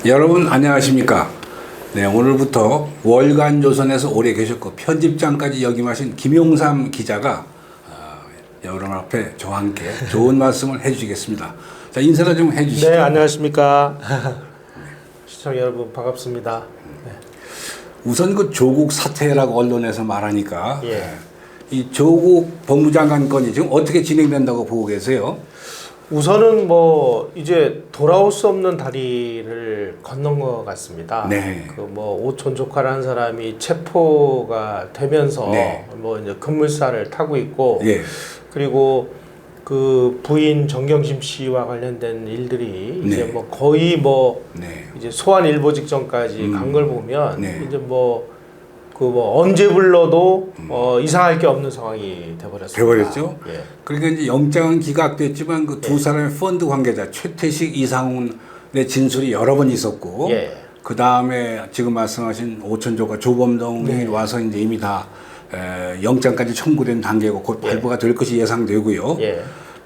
여러분 안녕하십니까? 네, 오늘부터 월간조선에서 오래 계셨고 편집장까지 역임하신 김용삼 기자가 여러분 앞에 저와 함께 좋은 말씀을 해주시겠습니다. 자, 인사를 좀 해주시죠. 네, 안녕하십니까? 시청자 여러분 반갑습니다. 네. 우선 그 조국 사태라고 언론에서 말하니까 예. 이 조국 법무장관 건이 지금 어떻게 진행된다고 보고 계세요? 우선은 뭐 이제 돌아올 수 없는 다리를 건넌 것 같습니다. 네. 그 뭐 오촌 조카라는 사람이 체포가 되면서 네. 뭐 이제 급물살을 타고 있고, 예. 그리고 그 부인 정경심 씨와 관련된 일들이 네. 이제 뭐 거의 뭐 네. 이제 소환 일보 직전까지 간 걸 보면 네. 이제 뭐 언제 불러도 이상할 게 없는 상황이 돼버렸습니다. 돼버렸죠. 예. 그러니까 이제 영장은 기각됐지만 그 두 사람의 펀드 관계자 최태식, 이상훈의 진술이 여러 번 있었고, 예. 그 다음에 지금 말씀하신 오천조가 조범동이 네. 와서 이제 이미 다 영장까지 청구된 단계고 곧 발부가 될 것이 예상되고요. 예.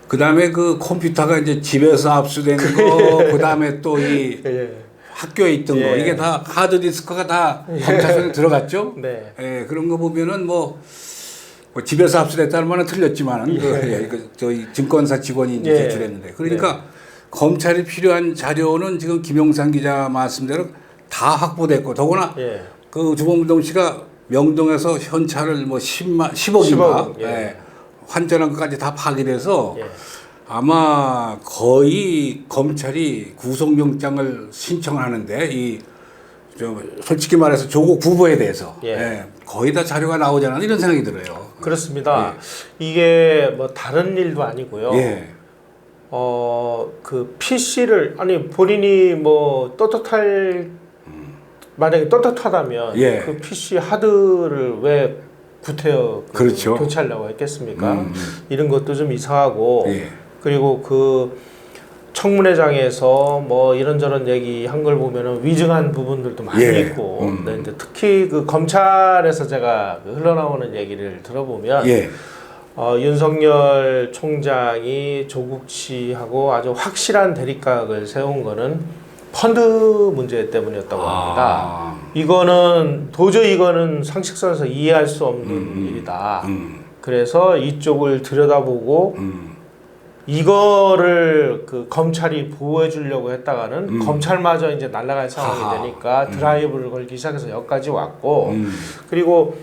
그 다음에 그 컴퓨터가 이제 집에서 압수된 거, 그 다음에 또 이 예. 학교에 있던 거, 예. 이게 다 하드디스크가 다 검찰 손에 들어갔죠. 네. 예, 그런 거 보면은 뭐 집에서 압수됐다는 말은 틀렸지만은 저희 증권사 직원이 이제 예. 제출했는데, 그러니까 검찰이 필요한 자료는 지금 김용삼 기자 말씀대로 다 확보됐고, 더구나 예. 그 주범동 씨가 명동에서 현찰을 뭐 10억인가 10억, 예. 예, 환전한 것까지 다 파기돼서 예. 아마 거의 검찰이 구속영장을 신청을 하는데 솔직히 말해서 조국 부부에 대해서 예. 거의 다 자료가 나오지 않나 이런 생각이 들어요. 그렇습니다. 이게 뭐 다른 일도 아니고요. 예. 그 PC를 본인이 뭐 만약에 떳떳하다면 예. 그 PC 하드를 왜 구태여 그렇죠. 교체하려고 했겠습니까? 이런 것도 좀 이상하고, 예. 그리고 그 청문회장에서 뭐 이런저런 얘기 한 걸 보면은 위증한 부분들도 많이 예. 있고, 근데 이제 특히 그 검찰에서 제가 그 흘러나오는 얘기를 들어보면, 예. 윤석열 총장이 조국 씨하고 아주 확실한 대립각을 세운 거는 펀드 문제 때문이었다고 합니다. 도저히 이거는 상식선에서 이해할 수 없는 일이다. 그래서 이쪽을 들여다보고 이거를 그 검찰이 보호해 주려고 했다가는 검찰마저 이제 날아갈 상황이 되니까 드라이브를 걸기 시작해서 여기까지 왔고, 그리고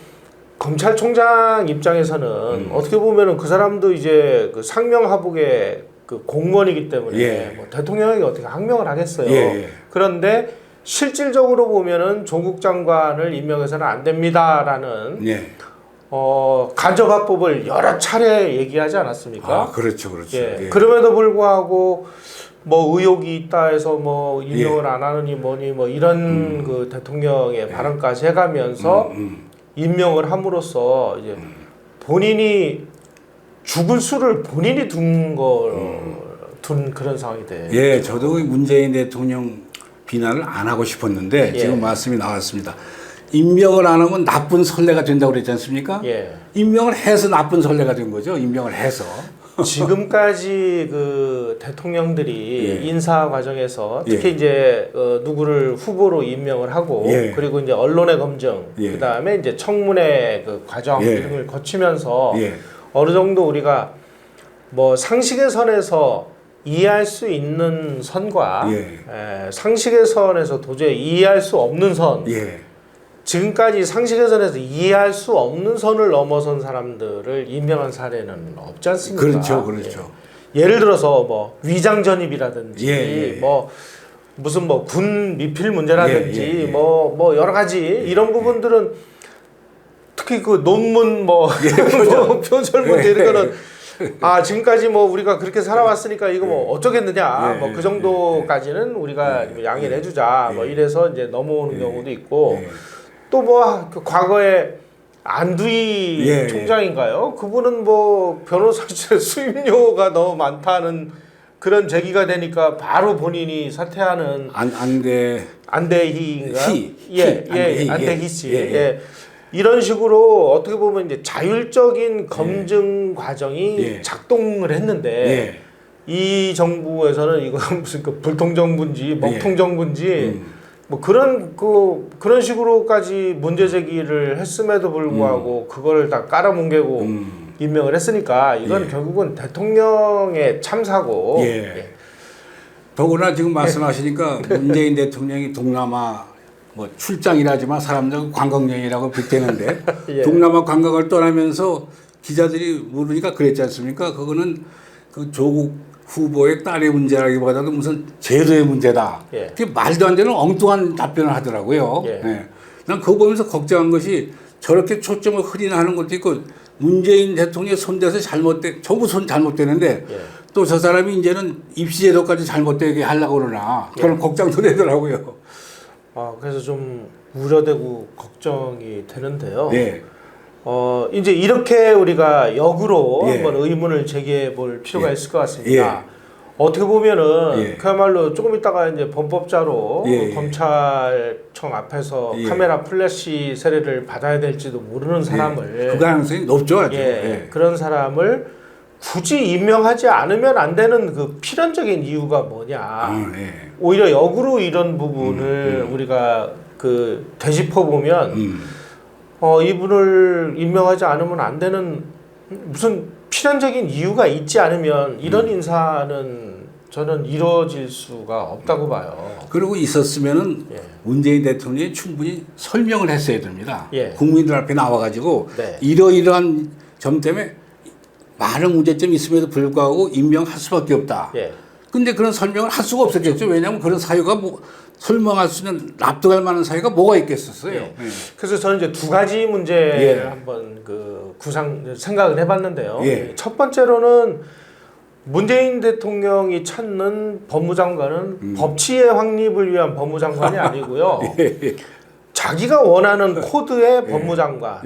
검찰총장 입장에서는 어떻게 보면은 그 사람도 이제 그 상명하복의 그 공무원이기 때문에 예. 뭐 대통령에게 어떻게 항명을 하겠어요. 예. 그런데 실질적으로 보면은 조국 장관을 임명해서는 안 됩니다라는 예. 간접화법을 여러 차례 얘기하지 않았습니까? 그렇죠, 그렇죠. 예. 예. 그럼에도 불구하고 뭐 의혹이 있다 해서 뭐 임명을 안 하느니 뭐니 뭐 이런 그 대통령의 발언까지 해가면서 임명을 함으로써 이제 본인이 죽을 수를 본인이 둔 그런 상황이 돼. 예, 저도 문재인 대통령 비난을 안 하고 싶었는데 예. 지금 말씀이 나왔습니다. 임명을 안 하면 나쁜 선례가 된다고 그랬지 않습니까? 예. 임명을 해서 나쁜 선례가 된 거죠. 임명을 해서. 지금까지 그 대통령들이 예. 인사 과정에서 특히 예. 이제 누구를 후보로 임명을 하고, 예. 그리고 이제 언론의 검증, 예. 그 다음에 이제 청문회 그 과정 예. 등을 거치면서 예. 어느 정도 우리가 뭐 상식의 선에서 이해할 수 있는 선과 상식의 선에서 도저히 이해할 수 없는 선, 예. 지금까지 상식의 선에서 이해할 수 없는 선을 넘어선 사람들을 임명한 사례는 없지 않습니까? 그렇죠, 그렇죠. 예를 들어서 뭐 위장 전입이라든지 예. 뭐 무슨 뭐 군 미필 문제라든지 예. 뭐 여러 가지 이런 부분들은 특히 그 논문 뭐 표절 문제 이런 거는 지금까지 뭐 우리가 그렇게 살아왔으니까 이거 뭐 어쩌겠느냐, 뭐 그 정도까지는 우리가 양해를 해주자, 뭐 이래서 이제 넘어오는 경우도 있고, 또 뭐 그 과거에 안두희 총장인가요? 그분은 뭐 변호사실 수임료가 너무 많다는 그런 제기가 되니까 바로 본인이 사퇴하는 안대희인가? 안대희 씨. 예. 이런 식으로 어떻게 보면 이제 자율적인 검증 과정이 작동을 했는데 이 정부에서는 이거 무슨 그 불통 정부인지 먹통 정부인지 뭐 그런 식으로까지 문제 제기를 했음에도 불구하고 그걸 다 깔아뭉개고 임명을 했으니까 이건 결국은 대통령의 참사고. 예. 더구나 지금 말씀하시니까 문재인 대통령이 동남아 뭐 출장이라지만 사람들 관광여행이라고 빗대는데 예. 동남아 관광을 떠나면서 기자들이 물으니까 그랬지 않습니까? 그거는 그 조국 후보의 딸의 문제라기보다도 무슨 제도의 문제다. 예. 그게 말도 안 되는 엉뚱한 답변을 하더라고요. 예. 예. 난 그거 보면서 걱정한 것이 저렇게 초점을 흐리나하는 것도 있고 문재인 대통령의 손대서 정부 손 잘못되는데 예. 또 저 사람이 이제는 입시제도까지 잘못되게 하려고 그러나 그런 걱정도 되더라고요. 그래서 좀 우려되고 걱정이 되는데요. 예. 이제 이렇게 우리가 역으로 예. 한번 의문을 제기해 볼 필요가 예. 있을 것 같습니다. 어떻게 보면은 그야말로 조금 있다가 이제 범법자로 검찰청 앞에서 카메라 플래시 세례를 받아야 될지도 모르는 사람을 그 가능성이 높죠, 아주. 그런 사람을 굳이 임명하지 않으면 안 되는 그 필연적인 이유가 뭐냐. 오히려 역으로 이런 부분을 우리가 그 되짚어 보면 이분을 임명하지 않으면 안 되는 무슨 필연적인 이유가 있지 않으면 이런 인사는 저는 이루어질 수가 없다고 봐요. 그리고 있었으면은 문재인 대통령이 충분히 설명을 했어야 됩니다. 국민들 앞에 나와가지고 이러이러한 점 때문에 많은 문제점이 있음에도 불구하고 임명할 수밖에 없다. 근데 그런 설명을 할 수가 없었겠죠. 왜냐하면 그런 사유가 설명할 수 있는 납득할 만한 사유가 뭐가 있겠었어요. 그래서 저는 이제 두 가지 문제를 한번 생각을 해봤는데요. 첫 번째로는 문재인 대통령이 찾는 법무장관은 법치의 확립을 위한 법무장관이 아니고요. 자기가 원하는 코드의 법무장관.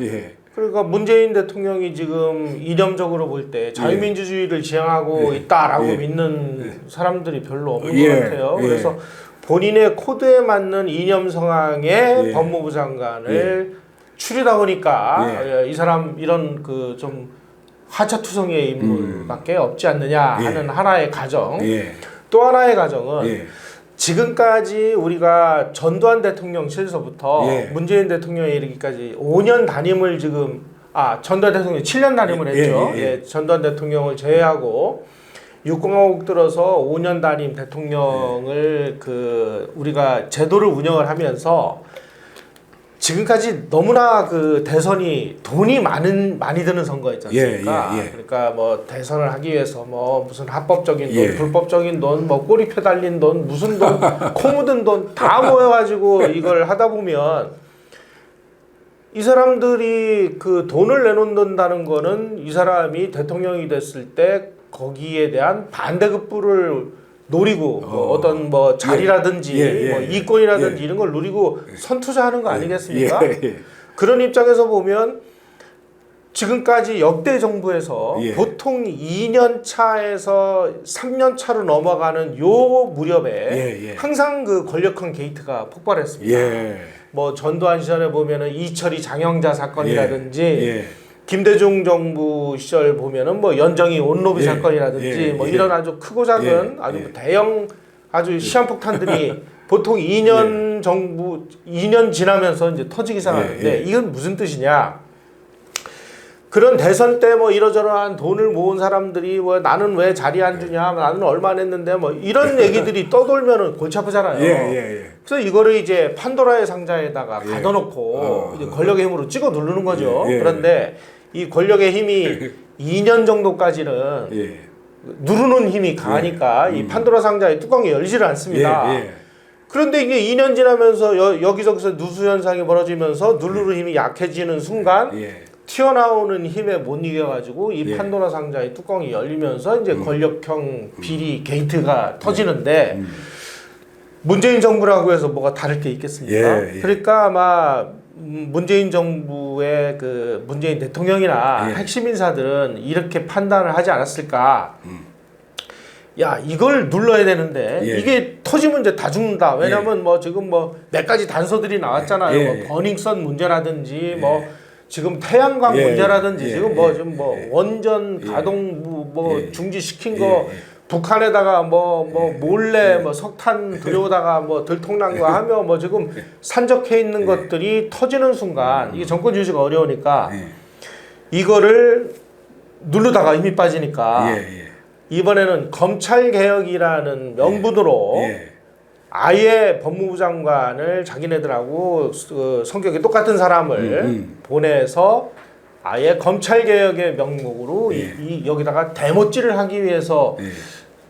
그러니까 문재인 대통령이 지금 이념적으로 볼 때 자유민주주의를 지향하고 있다라고 믿는 사람들이 별로 없는 것 같아요. 그래서 본인의 코드에 맞는 이념 성향의 법무부 장관을 추리다 보니까 이 사람 이런 그 좀 하차투성이의 인물밖에 없지 않느냐 하는 하나의 가정. 또 하나의 가정은 지금까지 우리가 전두환 대통령 시절서부터 문재인 대통령에 이르기까지 5년 단임을 지금 전두환 대통령이 7년 단임을 했죠. 전두환 대통령을 제외하고 6공화국 들어서 5년 단임 대통령을 우리가 제도를 운영을 하면서 지금까지 너무나 그 대선이 돈이 많이 드는 선거였지 않습니까? 그러니까 뭐 대선을 하기 위해서 뭐 무슨 합법적인 돈, 불법적인 돈, 뭐 꼬리표 달린 돈, 무슨 돈, 코 묻은 돈 다 모여가지고 이걸 하다 보면 이 사람들이 그 돈을 내놓는다는 거는 이 사람이 대통령이 됐을 때 거기에 대한 반대급부를 노리고 어떤 뭐 자리라든지 뭐 이권이라든지 이런 걸 노리고 선투자하는 거 아니겠습니까? 그런 입장에서 보면 지금까지 역대 정부에서 보통 2년 차에서 3년 차로 넘어가는 요 무렵에 항상 그 권력형 게이트가 폭발했습니다. 뭐 전두환 시절에 보면은 이철이 장영자 사건이라든지 김대중 정부 시절 보면은 뭐 연정이 온로비 사건이라든지 뭐 이런 아주 크고 작은 아주 대형 아주 시한폭탄들이 보통 2년 정부 2년 지나면서 이제 터지기 시작하는데 이건 무슨 뜻이냐? 그런 대선 때 뭐 이러저러한 돈을 모은 사람들이 뭐 나는 왜 자리 안 주냐, 나는 얼마 냈는데 뭐 이런 얘기들이 떠돌면은 골치 아프잖아요. 그래서 이거를 이제 판도라의 상자에다가 가둬놓고 이제 권력의 힘으로 찍어 누르는 거죠. 그런데 이 권력의 힘이 2년 정도까지는 누르는 힘이 강하니까 이 판도라 상자의 뚜껑이 열지를 않습니다. 그런데 이게 2년 지나면서 여기저기서 누수 현상이 벌어지면서 누르는 힘이 약해지는 순간 튀어나오는 힘에 못 이겨가지고 이 판도라 상자의 뚜껑이 열리면서 이제 권력형 비리 게이트가 터지는데 문재인 정부라고 해서 뭐가 다를 게 있겠습니까? 그러니까 아마 문재인 정부의 그 문재인 대통령이나 핵심 인사들은 이렇게 판단을 하지 않았을까? 야, 이걸 눌러야 되는데 이게 터지면 이제 다 죽는다. 왜냐면 뭐 지금 뭐 몇 가지 단서들이 나왔잖아요. 뭐 버닝썬 문제라든지 뭐 지금 태양광 문제라든지 지금 뭐 원전 가동 뭐 중지시킨 거 북한에다가 몰래 석탄 들여오다가 들통난 거 하며 지금 산적해 있는 것들이 터지는 순간 이게 정권 유지가 어려우니까 이거를 누르다가 힘이 빠지니까 이번에는 검찰 개혁이라는 명분으로 아예 법무부 장관을 자기네들하고 성격이 똑같은 사람을 보내서 아예 검찰 개혁의 명목으로 여기다가 대못질을 하기 위해서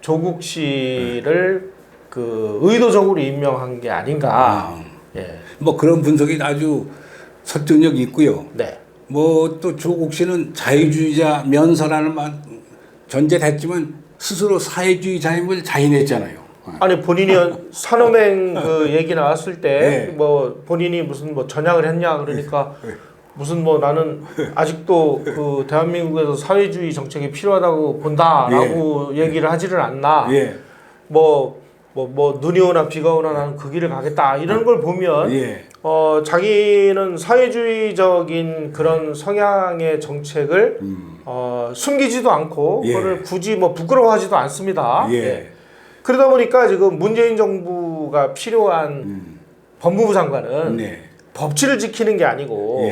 조국 씨를 그 의도적으로 임명한 게 아닌가. 뭐 그런 분석이 아주 설득력이 있고요. 네. 뭐 또 조국 씨는 자유주의자 면서라는 말 전제됐지만 스스로 사회주의자임을 자인했잖아요. 아니 본인이 산업행 그 얘기 나왔을 때 본인이 무슨 전향을 했냐 그러니까 무슨 나는 아직도 그 대한민국에서 사회주의 정책이 필요하다고 본다라고 얘기를 하지를 않나. 눈이 오나 비가 오나 나는 그 길을 가겠다 이런 걸 보면 자기는 사회주의적인 그런 성향의 정책을 숨기지도 않고 그거를 굳이 부끄러워하지도 않습니다. 그러다 보니까 지금 문재인 정부가 필요한 법무부 장관은 법치를 지키는 게 아니고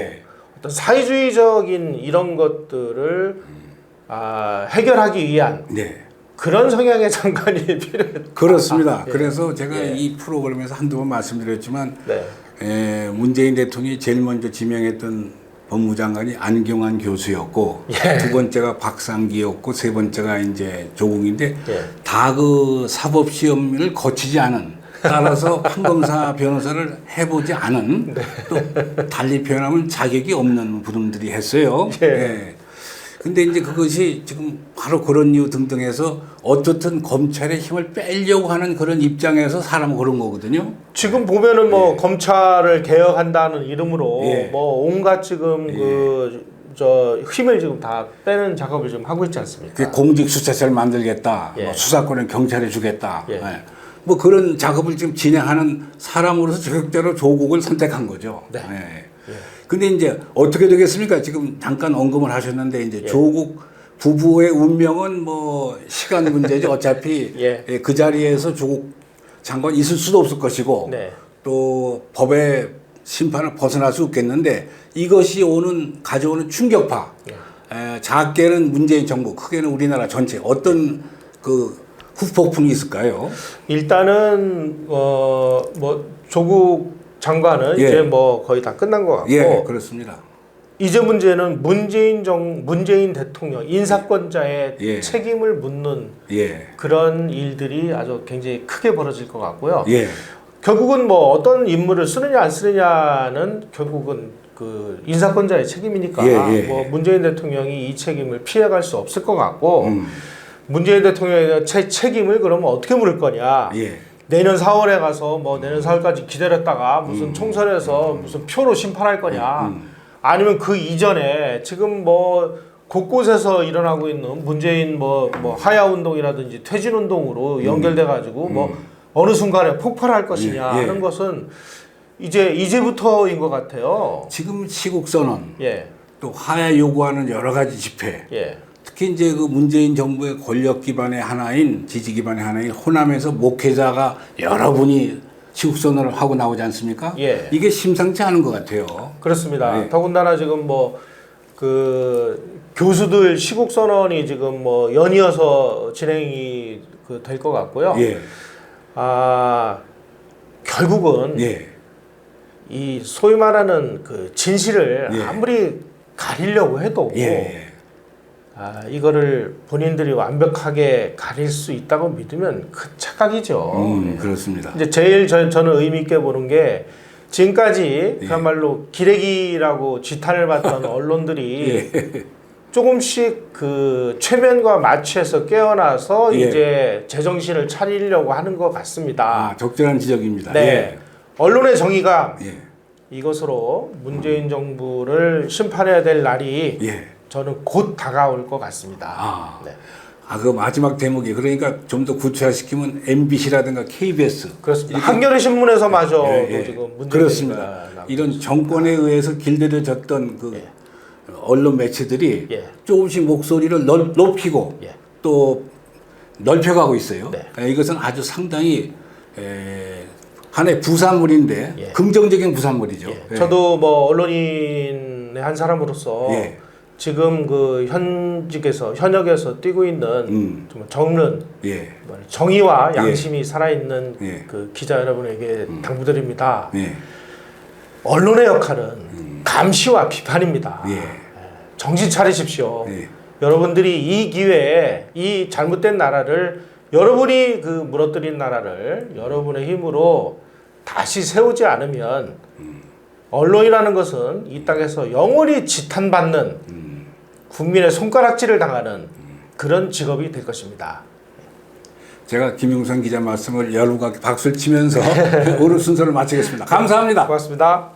어떤 사회주의적인 이런 것들을 해결하기 위한 그런 성향의 장관이 필요해요. 그렇습니다. 그래서 제가 이 프로그램에서 한두 번 말씀드렸지만 문재인 대통령이 제일 먼저 지명했던 법무부 장관이 안경환 교수였고 두 번째가 박상기였고 세 번째가 이제 조국인데 다 그 사법 시험을 거치지 않은 따라서 판검사 변호사를 해보지 않은 또 달리 표현하면 자격이 없는 분들이 했어요. 근데 이제 그것이 지금 바로 그런 이유 등등해서 어떻든 검찰의 힘을 빼려고 하는 그런 입장에서 사람은 그런 거거든요. 지금 보면은 검찰을 개혁한다는 이름으로 온갖 지금 힘을 지금 다 빼는 작업을 지금 하고 있지 않습니까? 공직수사처를 만들겠다, 수사권은 경찰에 주겠다. 뭐 그런 작업을 지금 진행하는 사람으로서 적극적으로 조국을 선택한 거죠. 근데 이제 어떻게 되겠습니까? 지금 잠깐 언급을 하셨는데 이제 조국 부부의 운명은 뭐 시간 문제죠. 어차피 그 자리에서 조국 장관 있을 수도 없을 것이고 또 법의 심판을 벗어날 수 없겠는데 이것이 가져오는 충격파. 작게는 문재인 정부, 크게는 우리나라 전체 어떤 그 후폭풍이 있을까요? 일단은 조국 장관은 이제 거의 다 끝난 것 같고 그렇습니다. 이제 문제는 문재인 대통령 인사권자의 책임을 묻는 그런 일들이 아주 굉장히 크게 벌어질 것 같고요. 결국은 어떤 인물을 쓰느냐 안 쓰느냐는 결국은 그 인사권자의 책임이니까 문재인 대통령이 이 책임을 피해갈 수 없을 것 같고 문재인 대통령의 책임을 그러면 어떻게 물을 거냐? 내년 4월에 가서 내년 4월까지 기다렸다가 무슨 총선에서 무슨 표로 심판할 거냐? 아니면 그 이전에 지금 곳곳에서 일어나고 있는 문재인 하야 운동이라든지 퇴진 운동으로 연결돼 가지고 어느 순간에 폭발할 것이냐 하는 것은 이제부터인 것 같아요. 지금 시국 선언, 또 하야 요구하는 여러 가지 집회. 특히 이제 그 문재인 정부의 권력 기반의 하나인 지지 기반의 하나인 호남에서 목회자가 여러분이 시국선언을 하고 나오지 않습니까? 이게 심상치 않은 것 같아요. 그렇습니다. 더군다나 지금 그 교수들 시국선언이 지금 연이어서 진행이 될 것 같고요. 결국은 이 소위 말하는 그 진실을 아무리 가리려고 해도 이거를 본인들이 완벽하게 가릴 수 있다고 믿으면 큰 착각이죠. 그렇습니다. 이제 제일 저는 의미 있게 보는 게 지금까지 그야말로 기레기라고 지탄을 받던 언론들이 조금씩 그 최면과 마취해서 깨어나서 이제 제정신을 차리려고 하는 것 같습니다. 적절한 지적입니다. 언론의 정의가 이것으로 문재인 정부를 심판해야 될 날이 저는 곧 다가올 것 같습니다. 그 마지막 대목이 그러니까 좀 더 구체화시키면 MBC라든가 KBS 그렇습니다. 한겨레 신문에서마저 지금 문제가 그렇습니다. 이런 정권에 의해서 길들여졌던 그 언론 매체들이 조금씩 목소리를 높이고 또 넓혀가고 있어요. 네. 이것은 아주 상당히 하나의 부산물인데 예. 긍정적인 부산물이죠. 예. 예. 저도 뭐 언론인의 한 사람으로서 예. 지금 그 현역에서 뛰고 있는 정말 적는 예. 정의와 양심이 살아있는 예. 그 기자 여러분에게 당부드립니다. 예. 언론의 역할은 감시와 비판입니다. 예. 정신 차리십시오. 예. 여러분들이 이 기회에 이 잘못된 나라를 여러분이 그 무너뜨린 나라를 여러분의 힘으로 다시 세우지 않으면 언론이라는 것은 이 땅에서 영원히 지탄받는 국민의 손가락질을 당하는 그런 직업이 될 것입니다. 제가 김용삼 기자 말씀을 열과 박수를 치면서 오늘 순서를 마치겠습니다. 감사합니다. 고맙습니다.